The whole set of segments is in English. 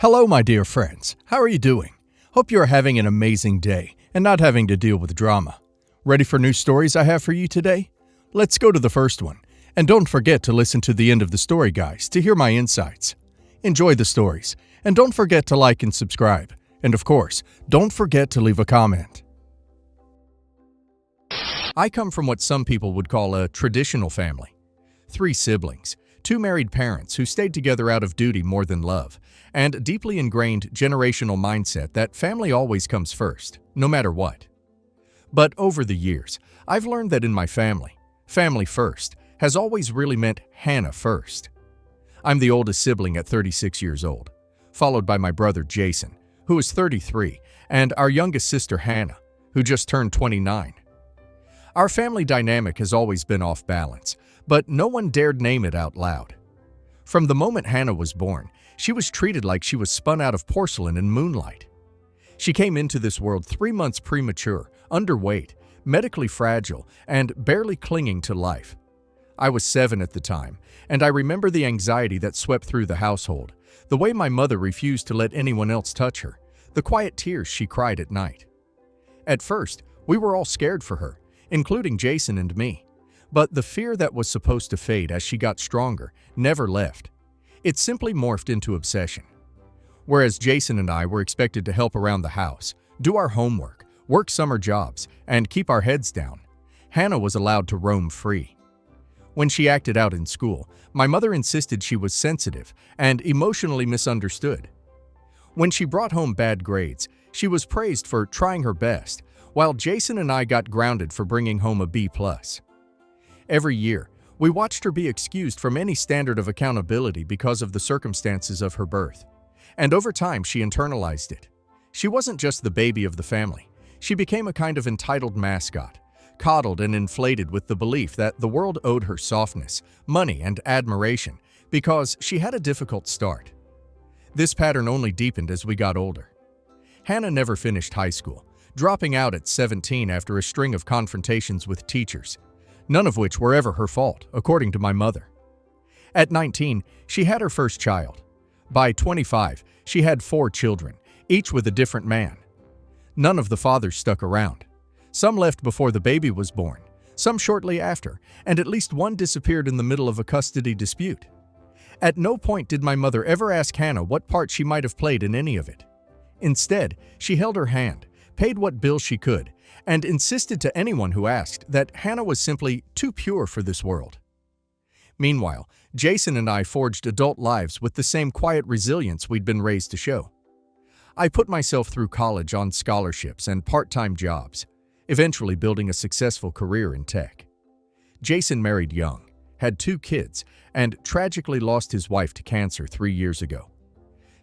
Hello, my dear friends. How are you doing? Hope you are having an amazing day and not having to deal with drama. Ready for new stories I have for you today? Let's go to the first one. And don't forget to listen to the end of the story, guys, to hear my insights. Enjoy the stories, and don't forget to like and subscribe. And of course, don't forget to leave a comment. I come from what some people would call a traditional family. 3 siblings, 2 married parents who stayed together out of duty more than love, and a deeply ingrained generational mindset that family always comes first, no matter what. But over the years, I've learned that in my family, family first has always really meant Hannah first. I'm the oldest sibling at 36 years old, followed by my brother Jason, who is 33, and our youngest sister Hannah, who just turned 29. Our family dynamic has always been off balance, but no one dared name it out loud. From the moment Hannah was born, she was treated like she was spun out of porcelain in moonlight. She came into this world 3 months premature, underweight, medically fragile, and barely clinging to life. I was 7 at the time, and I remember the anxiety that swept through the household, the way my mother refused to let anyone else touch her, the quiet tears she cried at night. At first, we were all scared for her, including Jason and me. But the fear that was supposed to fade as she got stronger never left. It simply morphed into obsession. Whereas Jason and I were expected to help around the house, do our homework, work summer jobs, and keep our heads down, Hannah was allowed to roam free. When she acted out in school, my mother insisted she was sensitive and emotionally misunderstood. When she brought home bad grades, she was praised for trying her best, while Jason and I got grounded for bringing home a B+. Every year, we watched her be excused from any standard of accountability because of the circumstances of her birth. And over time, she internalized it. She wasn't just the baby of the family. She became a kind of entitled mascot, coddled and inflated with the belief that the world owed her softness, money, and admiration because she had a difficult start. This pattern only deepened as we got older. Hannah never finished high school, dropping out at 17 after a string of confrontations with teachers, none of which were ever her fault, according to my mother. At 19, she had her first child. By 25, she had 4 children, each with a different man. None of the fathers stuck around. Some left before the baby was born, some shortly after, and at least one disappeared in the middle of a custody dispute. At no point did my mother ever ask Hannah what part she might have played in any of it. Instead, she held her hand, paid what bills she could, and insisted to anyone who asked that Hannah was simply too pure for this world. Meanwhile, Jason and I forged adult lives with the same quiet resilience we'd been raised to show. I put myself through college on scholarships and part-time jobs, eventually building a successful career in tech. Jason married young, had 2 kids, and tragically lost his wife to cancer 3 years ago.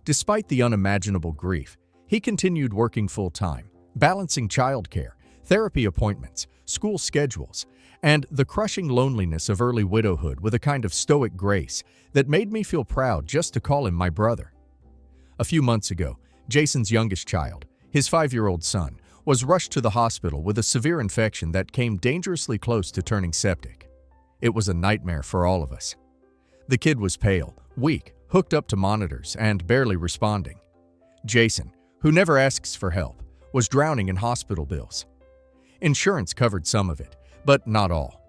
Despite the unimaginable grief, he continued working full-time, balancing childcare, therapy appointments, school schedules, and the crushing loneliness of early widowhood with a kind of stoic grace that made me feel proud just to call him my brother. A few months ago, Jason's youngest child, his 5-year-old son, was rushed to the hospital with a severe infection that came dangerously close to turning septic. It was a nightmare for all of us. The kid was pale, weak, hooked up to monitors, and barely responding. Jason, who never asks for help, was drowning in hospital bills. Insurance covered some of it, but not all.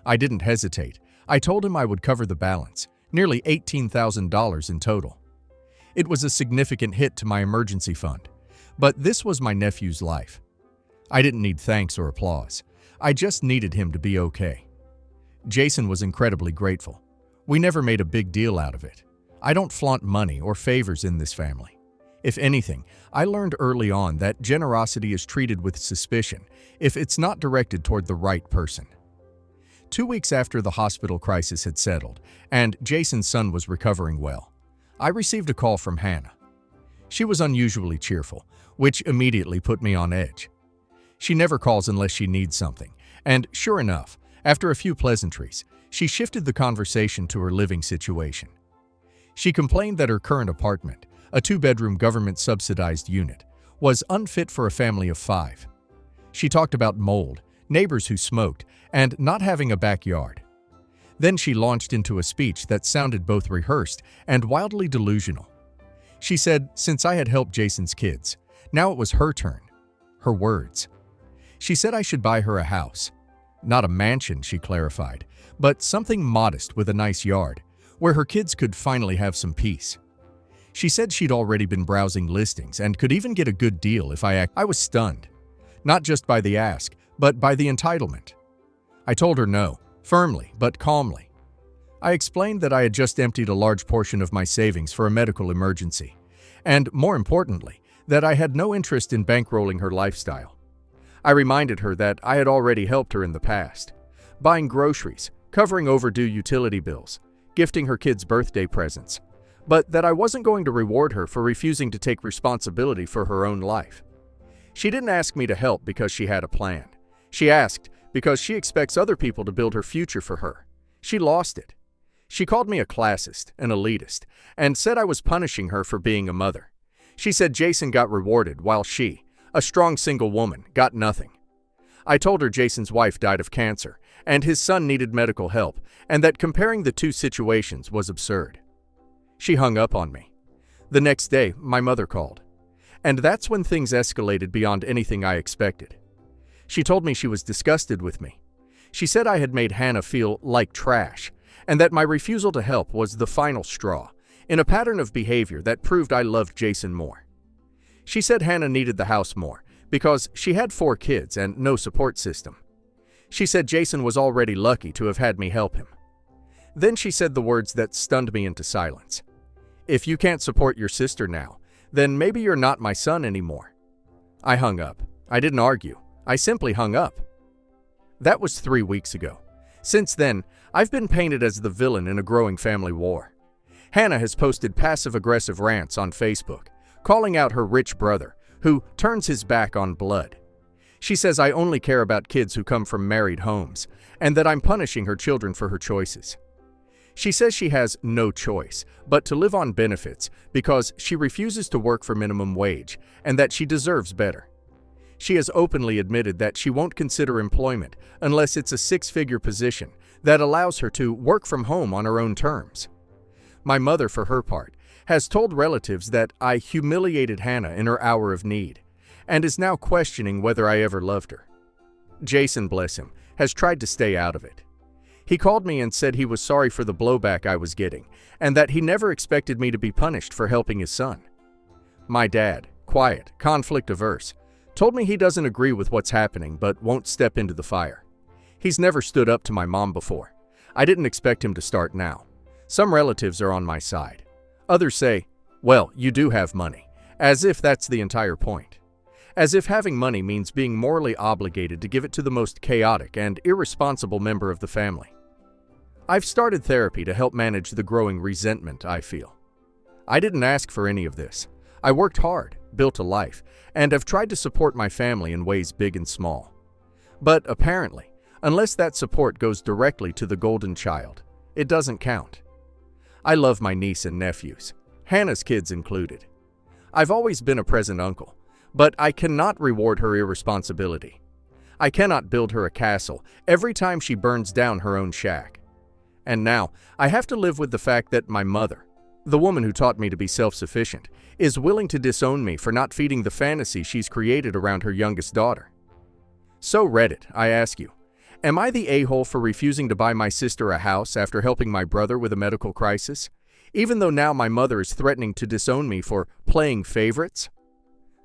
I didn't hesitate. I told him I would cover the balance, nearly $18,000 in total. It was a significant hit to my emergency fund, but this was my nephew's life. I didn't need thanks or applause. I just needed him to be okay. Jason was incredibly grateful. We never made a big deal out of it. I don't flaunt money or favors in this family. If anything, I learned early on that generosity is treated with suspicion if it's not directed toward the right person. 2 weeks after the hospital crisis had settled and Jason's son was recovering well, I received a call from Hannah. She was unusually cheerful, which immediately put me on edge. She never calls unless she needs something, and sure enough, after a few pleasantries, she shifted the conversation to her living situation. She complained that her current apartment, a 2-bedroom government-subsidized unit, was unfit for a family of 5. She talked about mold, neighbors who smoked, and not having a backyard. Then she launched into a speech that sounded both rehearsed and wildly delusional. She said since I had helped Jason's kids, now it was her turn. Her words. She said I should buy her a house. Not a mansion, she clarified, but something modest with a nice yard, where her kids could finally have some peace. She said she'd already been browsing listings and could even get a good deal if I was stunned. Not just by the ask, but by the entitlement. I told her no, firmly but calmly. I explained that I had just emptied a large portion of my savings for a medical emergency, and more importantly, that I had no interest in bankrolling her lifestyle. I reminded her that I had already helped her in the past, buying groceries, covering overdue utility bills, gifting her kids birthday presents, but that I wasn't going to reward her for refusing to take responsibility for her own life. She didn't ask me to help because she had a plan. She asked because she expects other people to build her future for her. She lost it. She called me a classist, an elitist, and said I was punishing her for being a mother. She said Jason got rewarded while she, a strong single woman, got nothing. I told her Jason's wife died of cancer and his son needed medical help, and that comparing the two situations was absurd. She hung up on me. The next day, my mother called. And that's when things escalated beyond anything I expected. She told me she was disgusted with me. She said I had made Hannah feel like trash, and that my refusal to help was the final straw, in a pattern of behavior that proved I loved Jason more. She said Hannah needed the house more, because she had 4 kids and no support system. She said Jason was already lucky to have had me help him. Then she said the words that stunned me into silence. If you can't support your sister now, then maybe you're not my son anymore. I hung up. I didn't argue. I simply hung up. That was 3 weeks ago. Since then, I've been painted as the villain in a growing family war. Hannah has posted passive-aggressive rants on Facebook, calling out her rich brother, who turns his back on blood. She says I only care about kids who come from married homes, and that I'm punishing her children for her choices. She says she has no choice but to live on benefits because she refuses to work for minimum wage and that she deserves better. She has openly admitted that she won't consider employment unless it's a 6-figure position that allows her to work from home on her own terms. My mother, for her part, has told relatives that I humiliated Hannah in her hour of need and is now questioning whether I ever loved her. Jason, bless him, has tried to stay out of it. He called me and said he was sorry for the blowback I was getting and that he never expected me to be punished for helping his son. My dad, quiet, conflict-averse, told me he doesn't agree with what's happening but won't step into the fire. He's never stood up to my mom before. I didn't expect him to start now. Some relatives are on my side. Others say, well, you do have money, as if that's the entire point. As if having money means being morally obligated to give it to the most chaotic and irresponsible member of the family. I've started therapy to help manage the growing resentment I feel. I didn't ask for any of this. I worked hard, built a life, and have tried to support my family in ways big and small. But apparently, unless that support goes directly to the golden child, it doesn't count. I love my niece and nephews, Hannah's kids included. I've always been a present uncle, but I cannot reward her irresponsibility. I cannot build her a castle every time she burns down her own shack. And now, I have to live with the fact that my mother, the woman who taught me to be self-sufficient, is willing to disown me for not feeding the fantasy she's created around her youngest daughter. So Reddit, I ask you, am I the a-hole for refusing to buy my sister a house after helping my brother with a medical crisis, even though now my mother is threatening to disown me for playing favorites?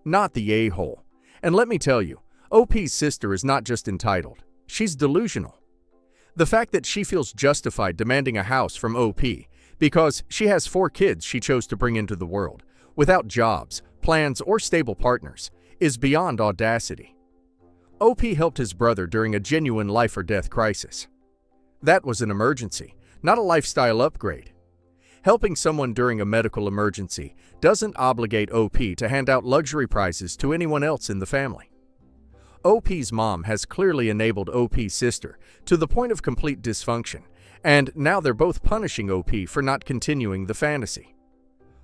Not the a-hole. And let me tell you, OP's sister is not just entitled, she's delusional. The fact that she feels justified demanding a house from OP because she has 4 kids she chose to bring into the world, without jobs, plans, or stable partners, is beyond audacity. OP helped his brother during a genuine life-or-death crisis. That was an emergency, not a lifestyle upgrade. Helping someone during a medical emergency doesn't obligate OP to hand out luxury prizes to anyone else in the family. OP's mom has clearly enabled OP's sister to the point of complete dysfunction, and now they're both punishing OP for not continuing the fantasy.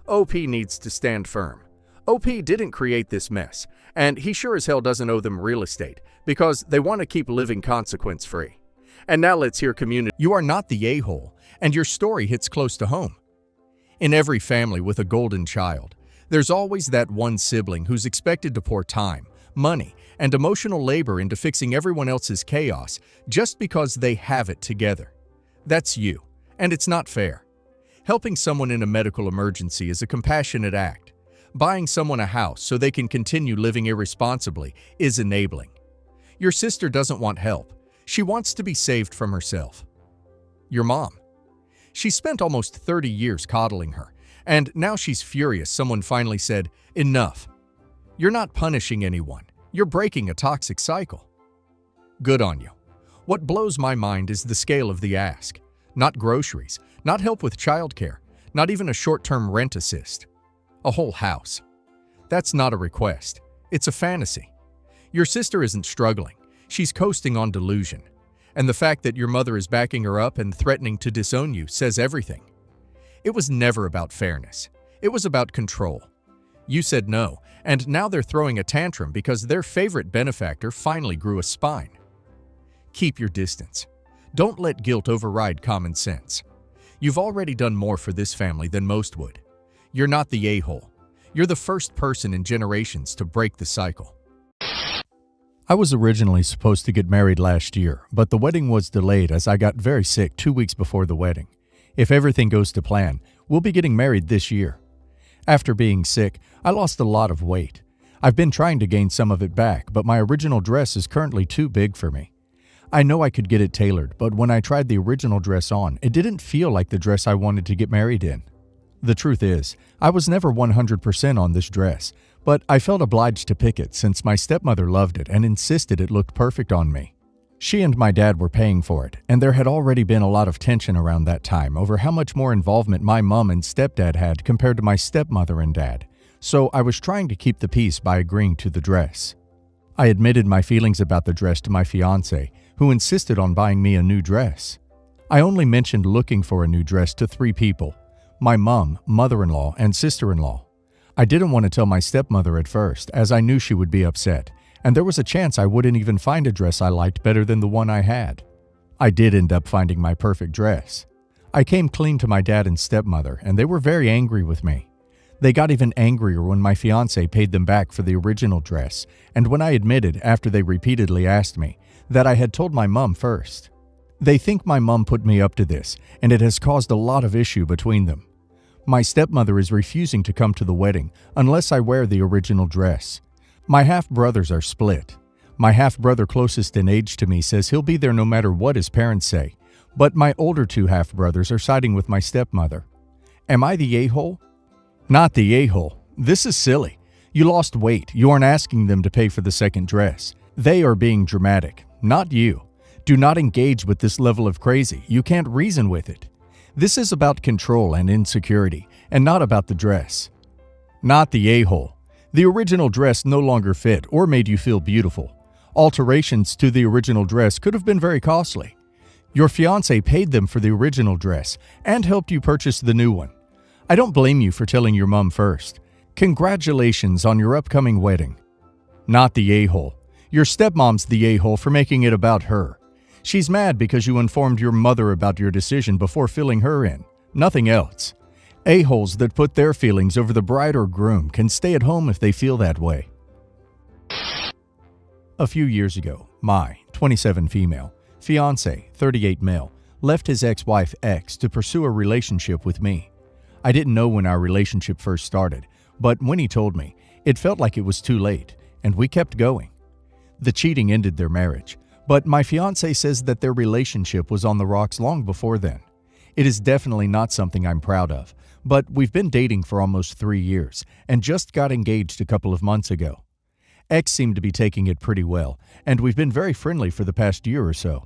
OP needs to stand firm. OP didn't create this mess, and he sure as hell doesn't owe them real estate because they want to keep living consequence-free. And now let's hear community. You are not the a-hole, and your story hits close to home. In every family with a golden child, there's always that one sibling who's expected to pour time, money, and emotional labor into fixing everyone else's chaos just because they have it together. That's you, and it's not fair. Helping someone in a medical emergency is a compassionate act. Buying someone a house so they can continue living irresponsibly is enabling. Your sister doesn't want help. She wants to be saved from herself. Your mom. She spent almost 30 years coddling her, and now she's furious someone finally said, "Enough." You're not punishing anyone. You're breaking a toxic cycle. Good on you. What blows my mind is the scale of the ask. Not groceries, not help with childcare, not even a short-term rent assist. A whole house. That's not a request. It's a fantasy. Your sister isn't struggling. She's coasting on delusion. And the fact that your mother is backing her up and threatening to disown you says everything. It was never about fairness. It was about control. You said no, and now they're throwing a tantrum because their favorite benefactor finally grew a spine. Keep your distance. Don't let guilt override common sense. You've already done more for this family than most would. You're not the a-hole. You're the first person in generations to break the cycle. I was originally supposed to get married last year, but the wedding was delayed as I got very sick 2 weeks before the wedding. If everything goes to plan, we'll be getting married this year. After being sick, I lost a lot of weight. I've been trying to gain some of it back, but my original dress is currently too big for me. I know I could get it tailored, but when I tried the original dress on, it didn't feel like the dress I wanted to get married in. The truth is, I was never 100% on this dress, but I felt obliged to pick it since my stepmother loved it and insisted it looked perfect on me. She and my dad were paying for it, and there had already been a lot of tension around that time over how much more involvement my mom and stepdad had compared to my stepmother and dad, so I was trying to keep the peace by agreeing to the dress. I admitted my feelings about the dress to my fiancé, who insisted on buying me a new dress. I only mentioned looking for a new dress to 3 people: my mom, mother-in-law, and sister-in-law. I didn't want to tell my stepmother at first, as I knew she would be upset, and there was a chance I wouldn't even find a dress I liked better than the one I had. I did end up finding my perfect dress. I came clean to my dad and stepmother, and they were very angry with me. They got even angrier when my fiancé paid them back for the original dress, and when I admitted, after they repeatedly asked me, that I had told my mom first. They think my mom put me up to this, and it has caused a lot of issue between them. My stepmother is refusing to come to the wedding unless I wear the original dress. My half-brothers are split. My half-brother closest in age to me says he'll be there no matter what his parents say, but my older 2 half-brothers are siding with my stepmother. Am I the a-hole? Not the a-hole. This is silly. You lost weight. You aren't asking them to pay for the second dress. They are being dramatic, not you. Do not engage with this level of crazy. You can't reason with it. This is about control and insecurity, and not about the dress. Not the a-hole. The original dress no longer fit or made you feel beautiful. Alterations to the original dress could have been very costly. Your fiancé paid them for the original dress and helped you purchase the new one. I don't blame you for telling your mom first. Congratulations on your upcoming wedding. Not the a-hole. Your stepmom's the a-hole for making it about her. She's mad because you informed your mother about your decision before filling her in. Nothing else. A-holes that put their feelings over the bride or groom can stay at home if they feel that way. A few years ago, my 27 female, fiancé, 38 male, left his ex-wife X to pursue a relationship with me. I didn't know when our relationship first started, but when he told me, it felt like it was too late, and we kept going. The cheating ended their marriage. But my fiancé says that their relationship was on the rocks long before then. It is definitely not something I'm proud of, but we've been dating for almost 3 years and just got engaged a couple of months ago. X seemed to be taking it pretty well, and we've been very friendly for the past year or so.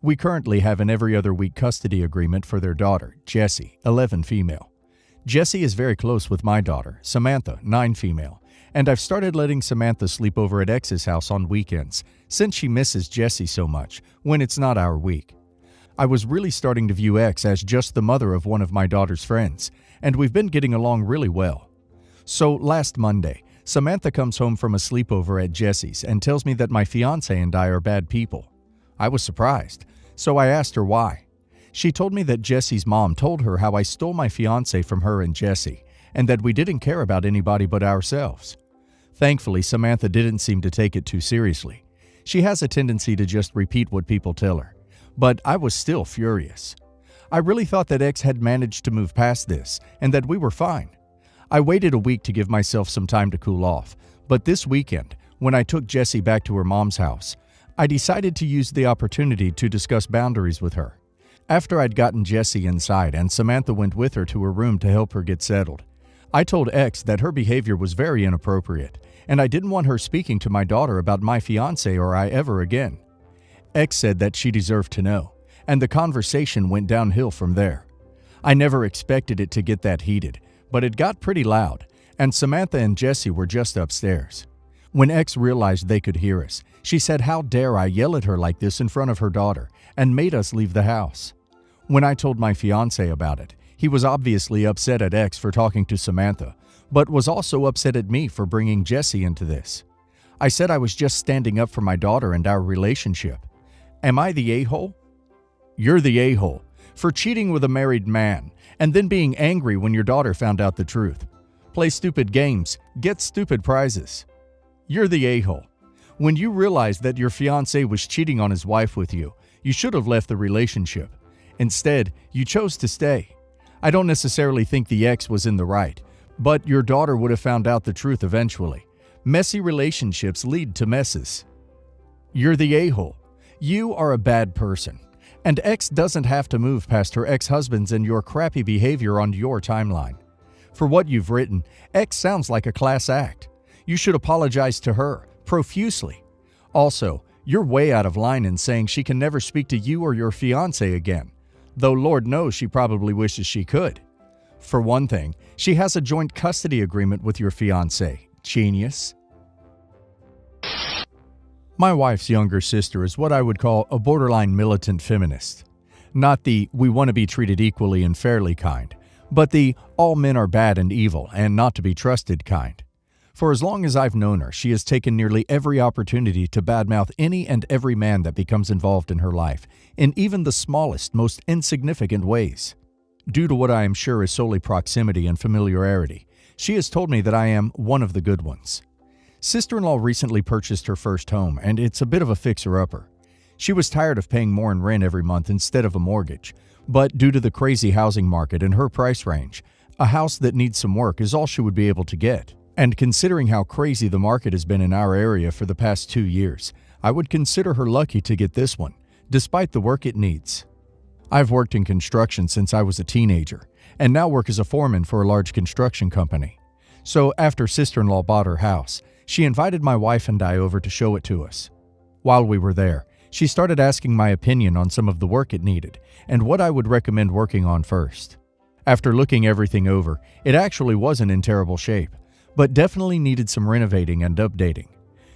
We currently have an every other week custody agreement for their daughter, Jessie, 11 female. Jessie is very close with my daughter, Samantha, 9 female, and I've started letting Samantha sleep over at X's house on weekends since she misses Jessie so much when it's not our week. I was really starting to view X as just the mother of one of my daughter's friends, and we've been getting along really well. So last Monday, Samantha comes home from a sleepover at Jessie's and tells me that my fiancé and I are bad people. I was surprised, so I asked her why. She told me that Jesse's mom told her how I stole my fiancé from her and Jesse, and that we didn't care about anybody but ourselves. Thankfully, Samantha didn't seem to take it too seriously. She has a tendency to just repeat what people tell her. But I was still furious. I really thought that X had managed to move past this, and that we were fine. I waited a week to give myself some time to cool off, but this weekend, when I took Jessie back to her mom's house, I decided to use the opportunity to discuss boundaries with her. After I'd gotten Jessie inside and Samantha went with her to her room to help her get settled, I told X that her behavior was very inappropriate, and I didn't want her speaking to my daughter about my fiancé or I ever again. X said that she deserved to know, and the conversation went downhill from there. I never expected it to get that heated, but it got pretty loud, and Samantha and Jessie were just upstairs. When X realized they could hear us, she said how dare I yell at her like this in front of her daughter, and made us leave the house. When I told my fiancé about it, he was obviously upset at X for talking to Samantha, but was also upset at me for bringing Jessie into this. I said I was just standing up for my daughter and our relationship. Am I the a-hole? You're the a-hole for cheating with a married man and then being angry when your daughter found out the truth. Play stupid games, get stupid prizes. You're the a-hole. When you realized that your fiancé was cheating on his wife with you, you should have left the relationship. Instead, you chose to stay. I don't necessarily think the ex was in the right, but your daughter would have found out the truth eventually. Messy relationships lead to messes. You're the a-hole. You are a bad person. And X doesn't have to move past her ex-husbands and your crappy behavior on your timeline. For what you've written, X sounds like a class act. You should apologize to her, profusely. Also, you're way out of line in saying she can never speak to you or your fiancé again, though Lord knows she probably wishes she could. For one thing, she has a joint custody agreement with your fiancé. Genius. My wife's younger sister is what I would call a borderline militant feminist. Not the we want to be treated equally and fairly kind, but the all men are bad and evil and not to be trusted kind. For as long as I've known her, she has taken nearly every opportunity to badmouth any and every man that becomes involved in her life, in even the smallest, most insignificant ways. Due to what I am sure is solely proximity and familiarity, she has told me that I am one of the good ones. Sister-in-law recently purchased her first home, and it's a bit of a fixer-upper. She was tired of paying more in rent every month instead of a mortgage, but due to the crazy housing market and her price range, a house that needs some work is all she would be able to get. And considering how crazy the market has been in our area for the past 2 years, I would consider her lucky to get this one, despite the work it needs. I've worked in construction since I was a teenager, and now work as a foreman for a large construction company. So after sister-in-law bought her house, she invited my wife and I over to show it to us. While we were there, she started asking my opinion on some of the work it needed and what I would recommend working on first. After looking everything over, it actually wasn't in terrible shape, but definitely needed some renovating and updating.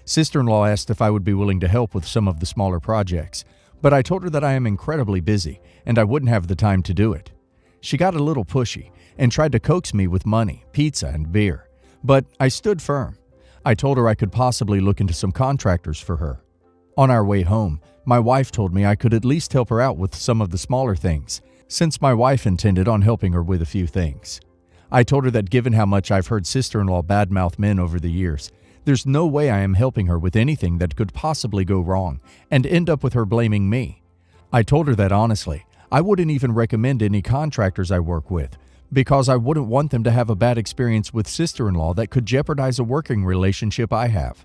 Sister-in-law asked if I would be willing to help with some of the smaller projects, but I told her that I am incredibly busy and I wouldn't have the time to do it. She got a little pushy and tried to coax me with money, pizza, and beer, but I stood firm. I told her I could possibly look into some contractors for her. On our way home, my wife told me I could at least help her out with some of the smaller things, since my wife intended on helping her with a few things. I told her that given how much I've heard sister-in-law badmouth men over the years, there's no way I am helping her with anything that could possibly go wrong and end up with her blaming me. I told her that honestly, I wouldn't even recommend any contractors I work with, because I wouldn't want them to have a bad experience with sister-in-law that could jeopardize a working relationship I have.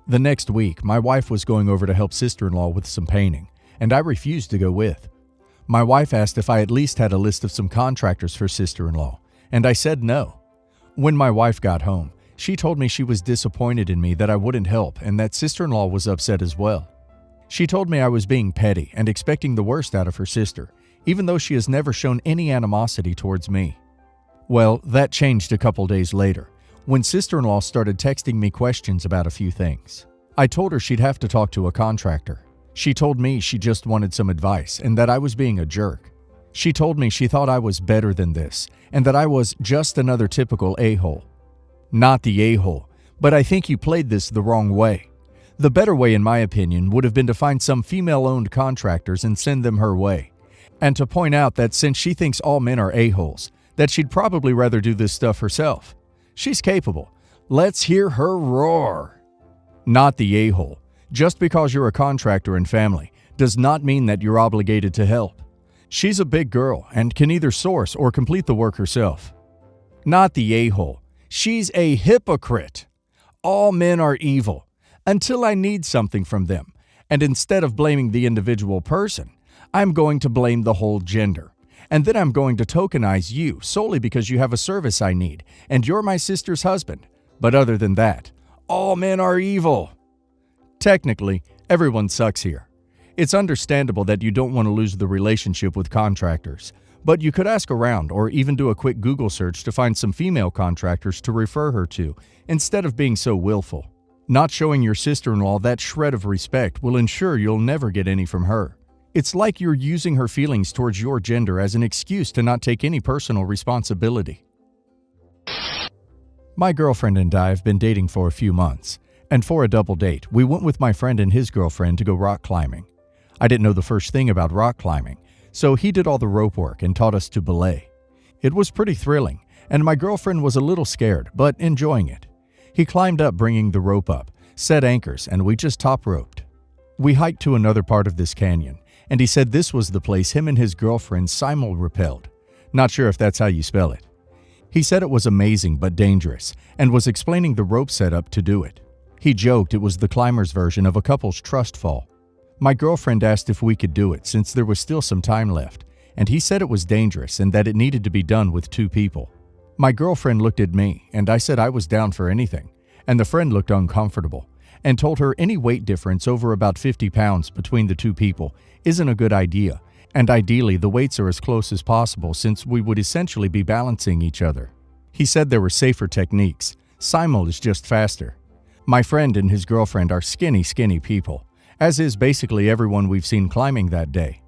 The next week, my wife was going over to help sister-in-law with some painting, and I refused to go with. My wife asked if I at least had a list of some contractors for sister-in-law, and I said no. When my wife got home, she told me she was disappointed in me that I wouldn't help and that sister-in-law was upset as well. She told me I was being petty and expecting the worst out of her sister, even though she has never shown any animosity towards me. Well, that changed a couple days later, when sister-in-law started texting me questions about a few things. I told her she'd have to talk to a contractor. She told me she just wanted some advice and that I was being a jerk. She told me she thought I was better than this and that I was just another typical a-hole. Not the a-hole, but I think you played this the wrong way. The better way, in my opinion, would have been to find some female-owned contractors and send them her way. and to point out that since she thinks all men are a-holes, that she'd probably rather do this stuff herself. She's capable. Let's hear her roar. Not the a-hole. Just because you're a contractor and family does not mean that you're obligated to help. She's a big girl and can either source or complete the work herself. Not the a-hole. She's a hypocrite. All men are evil until I need something from them, and instead of blaming the individual person, I'm going to blame the whole gender. And then I'm going to tokenize you solely because you have a service I need, and you're my sister's husband. But other than that, all men are evil. Technically, everyone sucks here. It's understandable that you don't want to lose the relationship with contractors, but you could ask around or even do a quick Google search to find some female contractors to refer her to, instead of being so willful. Not showing your sister-in-law that shred of respect will ensure you'll never get any from her. It's like you're using her feelings towards your gender as an excuse to not take any personal responsibility. My girlfriend and I have been dating for a few months, and for a double date, we went with my friend and his girlfriend to go rock climbing. I didn't know the first thing about rock climbing, so he did all the rope work and taught us to belay. It was pretty thrilling, and my girlfriend was a little scared, but enjoying it. He climbed up bringing the rope up, set anchors, and we just top roped. We hiked to another part of this canyon, and he said this was the place him and his girlfriend simul-rappelled. Not sure if that's how you spell it. He said it was amazing but dangerous, and was explaining the rope setup to do it. He joked it was the climber's version of a couple's trust fall. My girlfriend asked if we could do it since there was still some time left, and he said it was dangerous and that it needed to be done with 2 people. My girlfriend looked at me, and I said I was down for anything, and the friend looked uncomfortable, and told her any weight difference over about 50 pounds between the 2 people isn't a good idea, and ideally the weights are as close as possible since we would essentially be balancing each other. He said there were safer techniques. Simul is just faster. My friend and his girlfriend are skinny people, as is basically everyone we've seen climbing that day.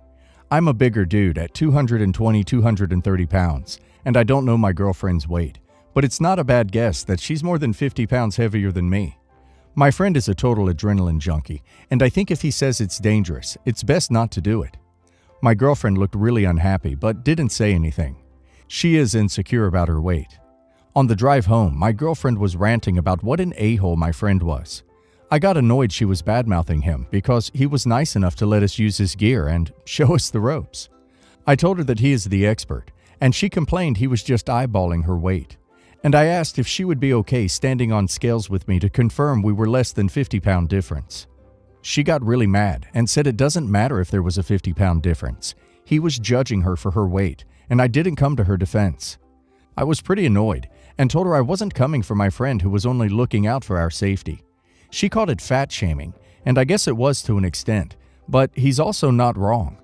I'm a bigger dude at 220, 230 pounds, and I don't know my girlfriend's weight, but it's not a bad guess that she's more than 50 pounds heavier than me. My friend is a total adrenaline junkie, and I think if he says it's dangerous, it's best not to do it. My girlfriend looked really unhappy, but didn't say anything. She is insecure about her weight. On the drive home, my girlfriend was ranting about what an a-hole my friend was. I got annoyed she was bad-mouthing him because he was nice enough to let us use his gear and show us the ropes. I told her that he is the expert, and she complained he was just eyeballing her weight. And I asked if she would be okay standing on scales with me to confirm we were less than 50-pound difference. She got really mad and said it doesn't matter if there was a 50-pound difference. He was judging her for her weight, and I didn't come to her defense. I was pretty annoyed and told her I wasn't coming for my friend who was only looking out for our safety. She called it fat shaming, and I guess it was to an extent, but he's also not wrong.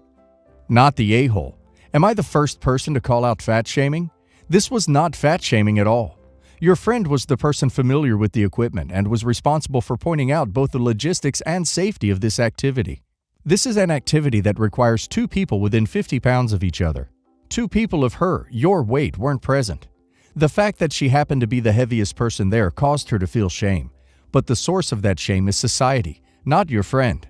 Not the a-hole. Am I the first person to call out fat shaming? This was not fat shaming at all. Your friend was the person familiar with the equipment and was responsible for pointing out both the logistics and safety of this activity. This is an activity that requires 2 people within 50 pounds of each other. 2 people of her, your weight, weren't present. The fact that she happened to be the heaviest person there caused her to feel shame, but the source of that shame is society, not your friend.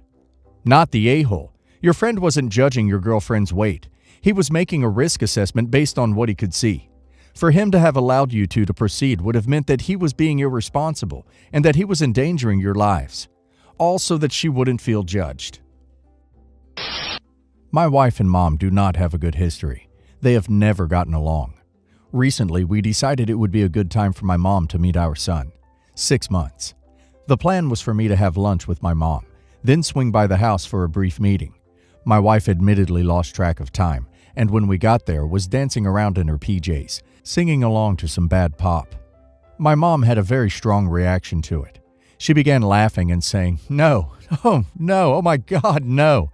Not the a-hole. Your friend wasn't judging your girlfriend's weight. He was making a risk assessment based on what he could see. For him to have allowed you two to proceed would have meant that he was being irresponsible and that he was endangering your lives, all so that she wouldn't feel judged. My wife and mom do not have a good history. They have never gotten along. Recently, we decided it would be a good time for my mom to meet our son. 6 months. The plan was for me to have lunch with my mom, then swing by the house for a brief meeting. My wife admittedly lost track of time, and when we got there was dancing around in her PJs, singing along to some bad pop. My mom had a very strong reaction to it. She began laughing and saying, "No, oh my God, no."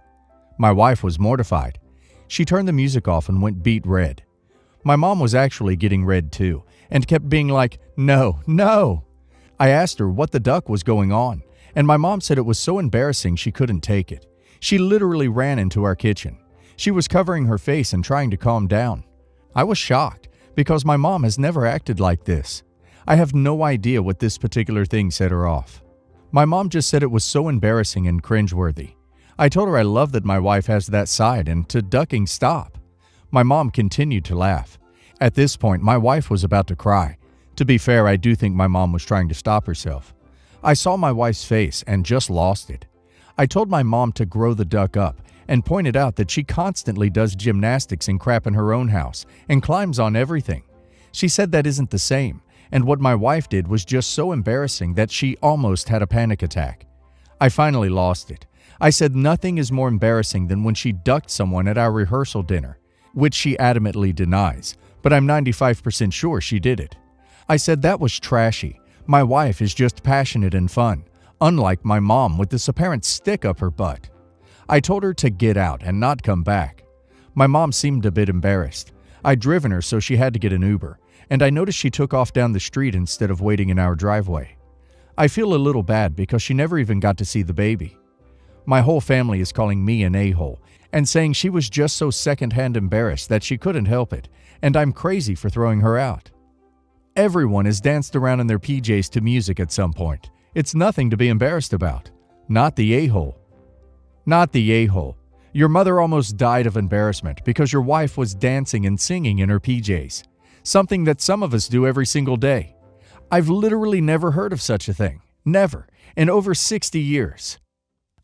My wife was mortified. She turned the music off and went beet red. My mom was actually getting red too, and kept being like, "No, no." I asked her what the duck was going on, and my mom said it was so embarrassing she couldn't take it. She literally ran into our kitchen. She was covering her face and trying to calm down. I was shocked, because my mom has never acted like this. I have no idea what this particular thing set her off. My mom just said it was so embarrassing and cringeworthy. I told her I love that my wife has that side and to ducking stop. My mom continued to laugh. At this point, my wife was about to cry. To be fair, I do think my mom was trying to stop herself. I saw my wife's face and just lost it. I told my mom to grow the duck up and pointed out that she constantly does gymnastics and crap in her own house and climbs on everything. She said that isn't the same, and what my wife did was just so embarrassing that she almost had a panic attack. I finally lost it. I said nothing is more embarrassing than when she ducked someone at our rehearsal dinner, which she adamantly denies, but I'm 95% sure she did it. I said that was trashy. My wife is just passionate and fun, unlike my mom with this apparent stick up her butt. I told her to get out and not come back. My mom seemed a bit embarrassed. I'd driven her, so she had to get an Uber, and I noticed she took off down the street instead of waiting in our driveway. I feel a little bad because she never even got to see the baby. My whole family is calling me an a-hole and saying she was just so secondhand embarrassed that she couldn't help it, and I'm crazy for throwing her out. Everyone has danced around in their PJs to music at some point. It's nothing to be embarrassed about. Not the a-hole. Not the a-hole. Your mother almost died of embarrassment because your wife was dancing and singing in her PJs. Something that some of us do every single day. I've literally never heard of such a thing. Never. In over 60 years.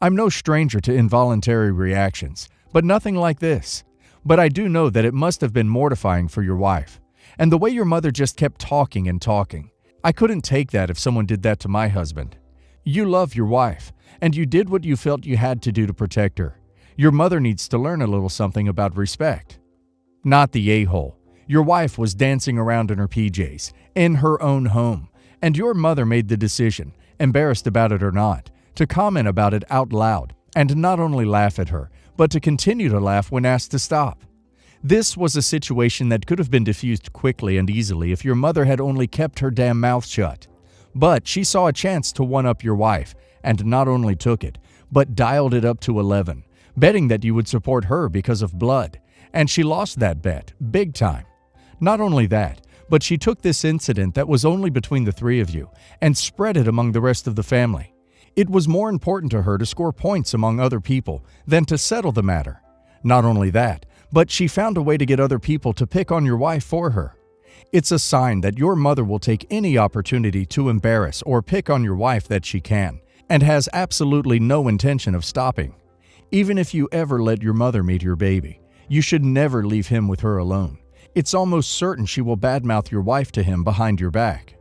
I'm no stranger to involuntary reactions, but nothing like this. But I do know that it must have been mortifying for your wife. And the way your mother just kept talking and talking. I couldn't take that if someone did that to my husband. You love your wife, and you did what you felt you had to do to protect her. Your mother needs to learn a little something about respect. Not the a-hole. Your wife was dancing around in her PJs, in her own home, and your mother made the decision, embarrassed about it or not, to comment about it out loud, and not only laugh at her, but to continue to laugh when asked to stop. This was a situation that could have been diffused quickly and easily if your mother had only kept her damn mouth shut. But she saw a chance to one-up your wife, and not only took it, but dialed it up to 11, betting that you would support her because of blood, and she lost that bet, big time. Not only that, but she took this incident that was only between the three of you and spread it among the rest of the family. It was more important to her to score points among other people than to settle the matter. Not only that, but she found a way to get other people to pick on your wife for her. It's a sign that your mother will take any opportunity to embarrass or pick on your wife that she can, and has absolutely no intention of stopping. Even if you ever let your mother meet your baby, you should never leave him with her alone. It's almost certain she will badmouth your wife to him behind your back.